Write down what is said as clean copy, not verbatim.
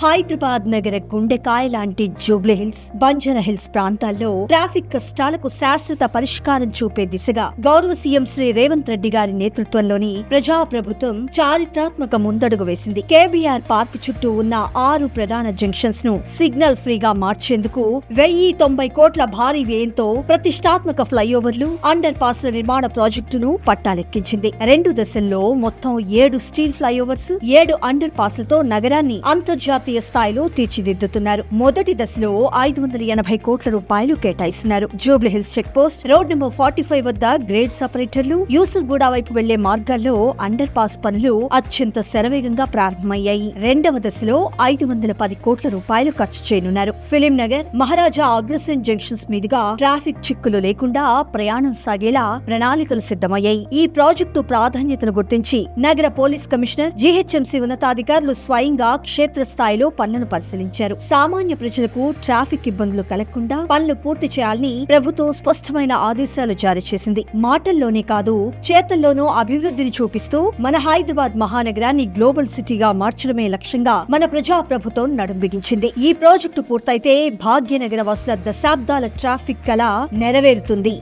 హైదరాబాద్ నగర గుండెకాయ లాంటి జూబ్లీ హిల్స్, బంజారా హిల్స్ ప్రాంతాల్లో ట్రాఫిక్ కష్టాలకు శాశ్వత పరిష్కారం చూపే దిశగా గౌరవ సీఎం శ్రీ రేవంత్ రెడ్డి గారి నేతృత్వంలోని ప్రజాప్రభుత్వం చారిత్రాత్మక ముందడుగు వేసింది. కేబీఆర్ పార్క్ చుట్టూ ఉన్న 6 ప్రధాన జంక్షన్స్ ను సిగ్నల్ ఫ్రీగా మార్చేందుకు 1090 కోట్ల భారీ వ్యయంతో ప్రతిష్టాత్మక ఫ్లైఓవర్లు, అండర్ పాస్ల నిర్మాణ ప్రాజెక్టును పట్టాలెక్కించింది. 2 దశల్లో మొత్తం 7 స్టీల్ ఫ్లైఓవర్స్, 7 అండర్ పాస్లతో నగరాన్ని అంతర్జాతీయ స్థాయిలో తీర్చిదిద్దుతున్నారు. మొదటి దశలో 580 కోట్ల రూపాయలు కేటాయిస్తున్నారు. Jubilee Hills check post, road number 45 వద్ద గ్రేడ్ సెపరేటర్లు, యూసుఫ్గూడ వైపు వెళ్లే మార్గాల్లో అండర్ పాస్ పనులు అత్యంత శరవేగంగా ప్రారంభమయ్యాయి. రెండవ దశలో 510 కోట్ల రూపాయలు ఖర్చు చేయనున్నారు. ఫిలిం నగర్, మహారాజా అగ్రసేన్ జంక్షన్స్ మీదుగా ట్రాఫిక్ చిక్కులు లేకుండా ప్రయాణం సాగేలా ప్రణాళికలు సిద్ధమయ్యాయి. ఈ ప్రాజెక్టు ప్రాధాన్యతను గుర్తించి నగర పోలీస్ కమిషనర్, జీహెచ్ఎంసీ ఉన్నతాధికారులు స్వయంగా క్షేత్రస్థాయిలో పనులను పరిశీలించారు. సామాన్య ప్రజలకు ట్రాఫిక్ ఇబ్బందులు కలగకుండా పనులు పూర్తి చేయాలని ప్రభుత్వం స్పష్టమైన ఆదేశాలు జారీ చేసింది. మాటల్లోనే కాదు, చేతల్లోనూ అభివృద్ధిని చూపిస్తూ మన హైదరాబాద్ మహానగరాన్ని గ్లోబల్ సిటీగా మార్చడమే లక్ష్యంగా మన ప్రజా ప్రభుత్వం నడుం బిగించింది. ఈ ప్రాజెక్టు పూర్తయితే భాగ్యనగర వాసుల దశాబ్దాల ట్రాఫిక్ కళ నెరవేరుతుంది.